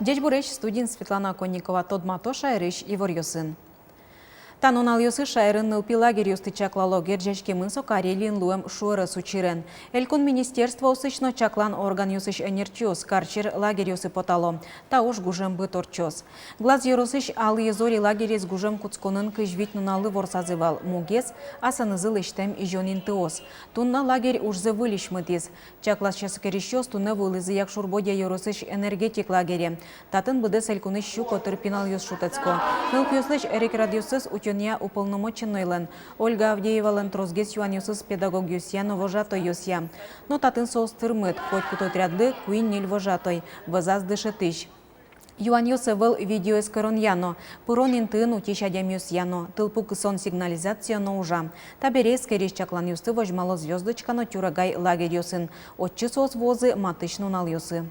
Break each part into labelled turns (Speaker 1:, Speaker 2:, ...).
Speaker 1: Дядь Буреш, студент Светлана Конникова, Тодмато Шайрыш и Ворьосын. Танунал юсы шайрын нылпи лагерь юсты чаклалогер жешкемын со Карелин луэм шуэры сучирен. Элькун министерство усычно чаклан орган юсыш энерчиос, карчер лагерь юсы потало. Тауш гужем быторчос. Глаз юрусыш алы езори лагерь с гужем куцконын кыжвит нуналы ворсазывал. Мугес асанызыл иштем ижонин тыос. Тунна лагерь ужзы вылиш мытиз. Чаклас часыкерещос тунна вылызы як шурбодя юрусыш энергетик лагере. Татын быдес элькуныш щуко терпинал юс шутецко. Нылп юслыш эрик радиосыз Учения уполномоченнойлен. Ольга Авдеевален трозгес юанюсыз педагог юсья, но вожатой юсья. Но татын соус тырмыт, хоть кутотряды, куин ниль вожатой. Вазаз дышетыш. Юанюсы вел видео эскороньяно. Пуронин тын утищадям юсьяно. Тылпу кысон сигнализация но ужа. Таберез кереш чаклан юсты вожмало звездочка но тюрагай лагерь юсын. Отчы соус возы матышну нал юсы.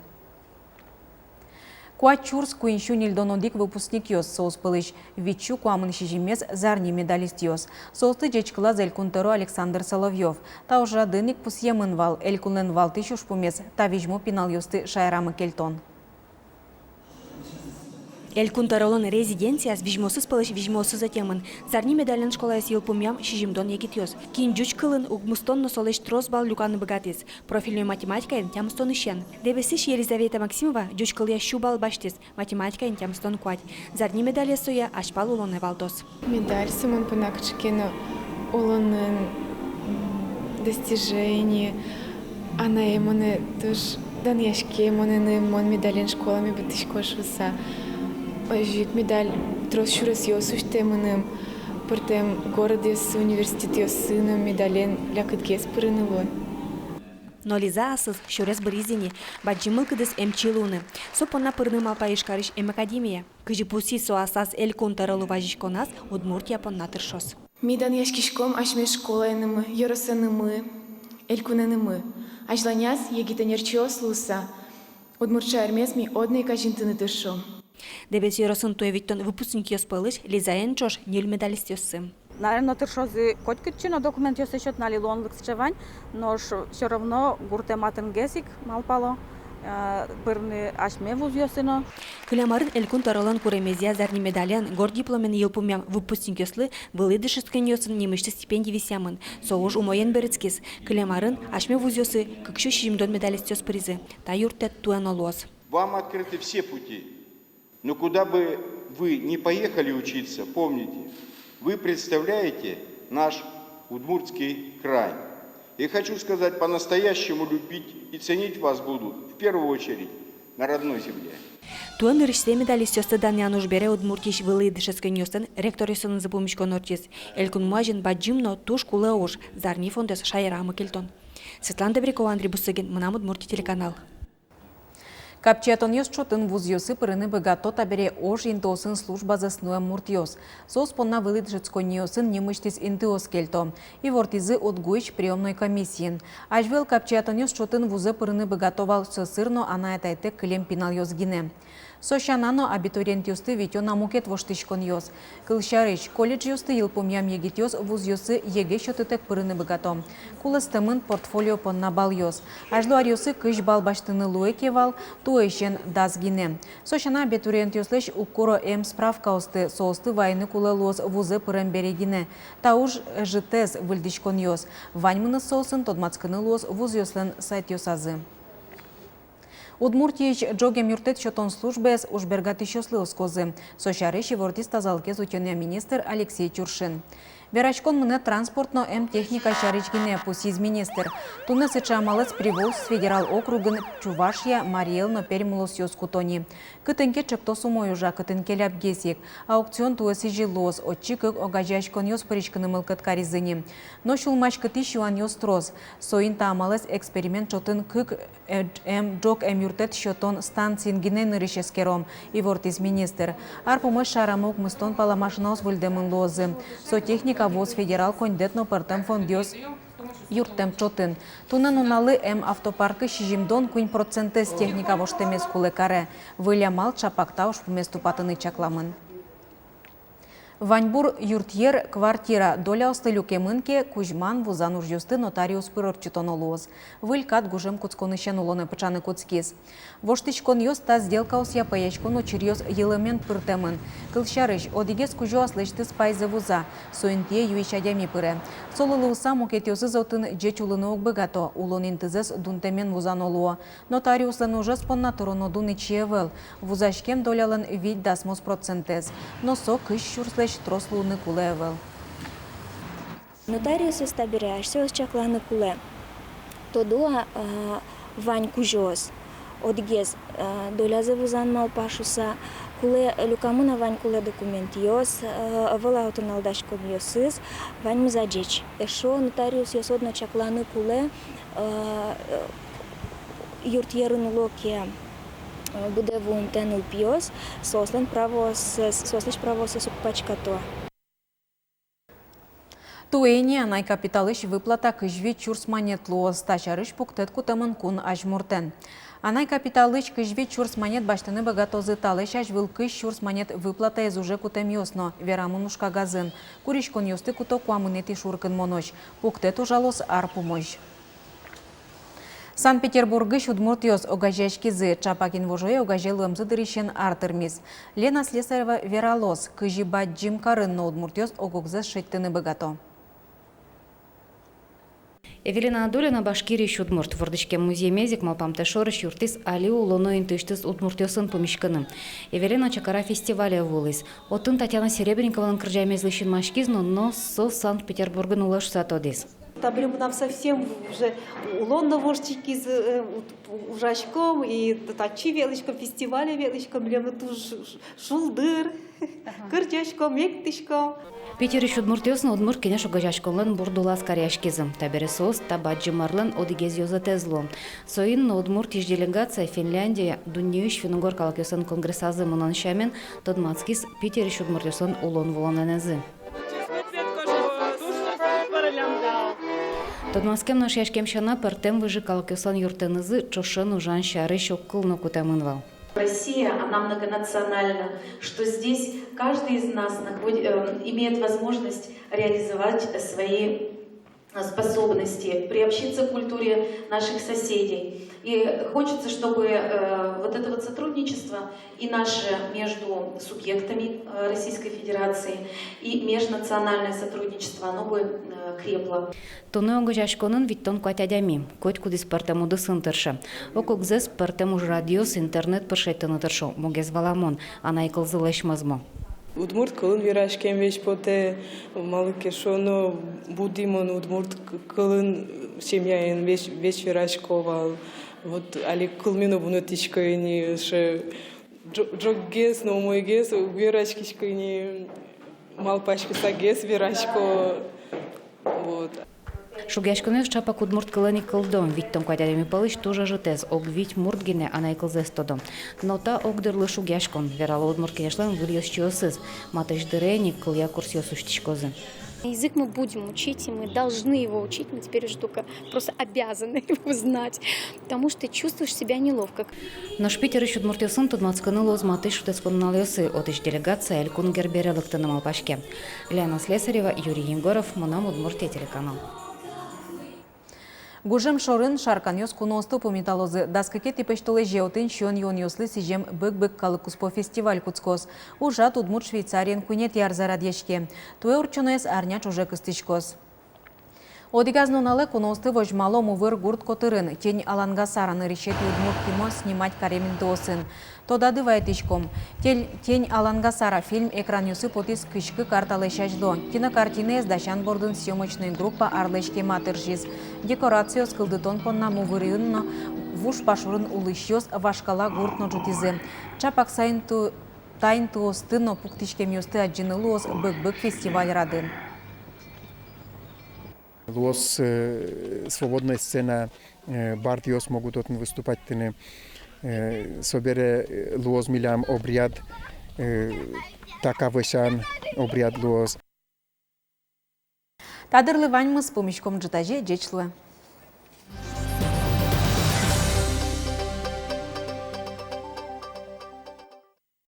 Speaker 1: Куачурс куиншу нильдонодик выпускник йос соус пылыш. Вичу куамын шижимез зарни медалист йос. Соусты жечкыла зелькунтеро Александр Соловьев. Та уже дыник пусьемын вал, элькунен вал тысячу шпумез, та вижму пинал йосты шайрамы кельтон.
Speaker 2: Элькунтаролон резиденцияс вижмосыз пылыш вижмосыз атемын. Зарни медален школаяс елпумям шижимдон егитёс. Кин жучкылын угмустонно солеш тросбал люканы богатес. Профильную математикаен тямстон ищен. Девесиш Елизавета Максимова жучкылия щубал баштес. Математикаен тямстон куать. Зарни медале соя ашпал улоне валтос.
Speaker 3: Медаль сымын пынакчыкена улонын достижение. Она емоны туш дан яшке емоны мон медален школами бытышкошуса. Жик медаль трос шурас йосуш темыным, пыртем город ес университет йос сыном медален лякыткес пырынылой.
Speaker 2: Но лиза асыз шурас бризини, баджимыл кыдыс эмчилуны. Сопона пырным алпаишкариш эм академия. Кыжи пуси соасас элькунтарылу важишконас Удмуртия понна тыршос.
Speaker 3: Мидан яшкишком ашме школайнымы, йоросанымы, элькунанымы. Ажланяс егитанерчиос луса. Удмуртша армесми одной кажинтыны тыршом.
Speaker 2: Дебес йоросын туевиттон выпускник йос пылыш, лизаен чош ниль медалист йосы.
Speaker 4: Наверное, тыршозы хоть кычино документ йос счет на лилонлык счевань, но все равно гурте матен гесик малпало, пырны ашме вуз йосыно.
Speaker 2: Кылямарын элькун таралан куремезия зарни медальян гор дипломен йылпумям выпускник йослы вылыдышысткен йосын немышты стипендий висямын. Соуж умоен берецкис. Кылямарын ашме вуз йосы кыкшу шимдон медалист йос призы. Та юртет туэнолос.
Speaker 5: Вам открыты все пути. Но куда бы вы ни поехали учиться, помните, вы представляете наш Удмуртский край. И хочу сказать, по-настоящему любить и ценить вас будут, в первую очередь, на родной земле.
Speaker 2: Туан рыште медалист йосты дан Януш бере Удмуртиш вылыдышысткен йостын ректор йосын запомничкон ортес. Элькун мажин баджимно туш кулы ош, зарни фондес шайрамы кельтон. Светлана Добрякова, Андрей Бусыгин, Мынам Удмуртия телеканал.
Speaker 1: Капчатон йос чотын вуз йосы пырыны богато табере ож интосын служба заснуя мурт йос. Сос понна вылыт жицкон йосын немыштис интиос кельто. И вортизы отгуич приемной комиссиен. Ажвел капчатон йос чотын вузы пырыны богатовал сырно ана этайте кылем пинал йос гине. Сошанано абитуриент юсты витё намукет воштышкон йос. Кылшарыч колледж юсты йылпумям егит йос вуз йосы еге шотытек пырыны богато. Кулыстымын портфолио понна бал йос. Ажлуар йосы кыш бал баштыны луэке вал, туэшен даз гине. Сошана абитуриент юслыш уккуро справка осты соосты вайны кулы лоз вузы пырын берегине. Тауж житез выльдышкон йос. Ваньмыны соусын тодмацкыны лоз вуз йослен сайт йосазы. Удмуртиич джогем юртет счетон службес уж бергат еще слылскозы. Сошарыщи вортист тазалкез ученый министр Алексей Чуршин. Верачкон мне транспортно техника шаричгине пусиз министр. Туны сычамалец привоз федерал округын Чувашья Мариэлно перемулос йоскутони. Кытынке чыкто сумой уже кытынке ляп гесик. Аукцион туэси жилос, отчикык огажачкон йос паричканы мылкыт каризыни. Но шулмач кытыш юан йос трос. Соин таамалец эксперимент чотын кык джок юртет счетон станцин гине нырышескером. И вортиз министр. Арпумы шарамок мыстон паламашнаос выльдемын лозы. Со техника воз федерал кондетно партем фондиос юртем чотын. Тунан уналы автопаркы шижимдон куин процентес техника воштемес куле каре. Вылямал чапакта уж вместо патыны чакламын. Ваньбур юртьер квартира доля остылюке мынке Кузьман вузан уржюсты нотариус пырорчутонолуоз. Вылькат гужем куцконышен улоны пычаны куцкиз. Воштычкон йос та сделка ос япаячкон очерьёз елемент пыртемын. Кылшарыш одигес кужо аслышты спайзы вуза. Соинтие юичадями пыре. Солылы уса мукетёзы зотын жеч улыны окбыгато. Улонин тызес дунтемен вузан олуо. Нотариуслен уже споннатороно дун ичиевел. Вузашкем долялын вид дасмос процентез. Но со кыш шурслеш трослуны кулевел.
Speaker 6: Нотариус стабираш се чакланы куле. Тодуа вань кужос. Одгез долязы вузан малпашуса. Куле люкамына вань куле документиос. Вала отуналдаш кодиосыз. Вань мзаджич. Эшо нотариус йосодно чакланы куле. Юртьерын локе. Буде вунтен упиос. Сослен право се сукпачкато.
Speaker 1: Туэни анай капиталыш выплата кыжви чурс монет луоз тачарыш пуктет кутамын кун ажмуртен. Анай капиталыш кыжви чурс монет баштыны богатозы талыш ажвыл кыш чурс монет выплата из уже кутем ёсно. Верамын ушка газын. Куришкон ёсты куто куамынети шуркын моноч. Пуктет ужалос ар помощь. Санкт-Петербургыш удмуртёз огажешкизы чапакин вожое огажелуэмзы дырищен артырмиз. Лена Слесарева вералос кыжиба джим карын удмуртёз огогзы шеттыны богато.
Speaker 7: Эвелина Адулина Башкирий удмурт вырдышке музей мезик малпамте шорыш юртис али улоно интыштыс удмуртёсын помешканым. Эвелина чакара фестиваля вулыс. Отын Татьяна Серебренникованың кыржаймезлышын машкизно, но со Санкт-Петербургын улаш сатодис.
Speaker 8: Там нам совсем уже улонно ворчики с ужачком и тачи величком, фестиваля величком, лемы туж шулдыр, кырчачком, мектичком.
Speaker 7: Питериш удмуртёсын удмурт кенеш огажашконлан бурдулас каряшкизым. Табересос табаджимарлан одигез ёзатезлом. Соин удмурт иш делегация Финляндия дуньюш фингор калакёсын конгрессазы мунан шамен тодмацкис Питериш удмуртёсын улон волоненезы. Тодмаскем наш яшкем шана партем выжи калакёсан юртенызы чошен ужан шары шоккыл нокутамынвал.
Speaker 9: Россия, она многонациональна, что здесь каждый из нас имеет возможность реализовать свои способности, приобщиться к культуре наших соседей. И хочется, чтобы вот это вот сотрудничество и наше между субъектами Российской Федерации, и межнациональное сотрудничество, оно бы крепло.
Speaker 7: Тоны огажашконын виттон куатядями, коть кудис партемуды сынтырша. Окогзес партемуж радиос интернет пыршайтыны тыршо, могез валамон, анайкылзылышмазмо.
Speaker 10: Удмурт кылын вирашкен веш поте малыкешоно будимон удмурт кылын семьяин веш вирашковал. Вот али кылмину буну тичкайни ше джоггес но мойгес вирашкишкайни малпашки сагес вирашко вот.
Speaker 7: Шугяшконеш чапак удмурт кылыни кылдон, виттон куатядами палыш тоже житез, огвить муртгине анайкылзес тодом. Но та огдырлы шугяшкон, верала удмурт кенешлен выльёс чиосыз, матыш дырени кылья курсиос уштичкозы.
Speaker 6: Язык мы будем учить, и мы должны его учить, мы теперь уже только просто обязаны его знать, потому что ты чувствуешь себя неловко.
Speaker 7: Но шпитерыш удмуртёсын тодмацканылоз матыш утесконналёсы отыш делегация элькун герберелыктыны малпашке. Лена Слесарева, Юрий Егоров, Монам Удмуртия телеканал.
Speaker 1: Гужем шорын шаркан ёс куносту помиталозы даскаке типештолы жеотын шон йон ёслы сижем бык-бык калыкуспо фестиваль куцкос. Ужат удмурт Швейцариен кунет ярзарад ешке. Туэ урчунес арняч уже кыстычкос. Одигазнонале куносты вожмало мувыр гурт котырын. Тень аланга сараны решет удмурт кимо снимать каремин досын. Тода дывает ичком. Тень аланга сара фильм экран юсы потис кышкы карталешаждо. Кинокартины эздашан бордын съемочный группа арлешке матыржиз. Декорацио скылдытон понна мувырынно вуш пашурын улышёс вашкала гурт ножутизы. Чапак сайын тайн туостыно пуктичкем юсты аджинылуос бык-бык фестиваль радын.
Speaker 11: Луос свободная сцена, бартиос могут выступать, собере луос милям обряд, такавышан обряд луос.
Speaker 1: Тадырлы ваньмыз помещком джитаже джечлы.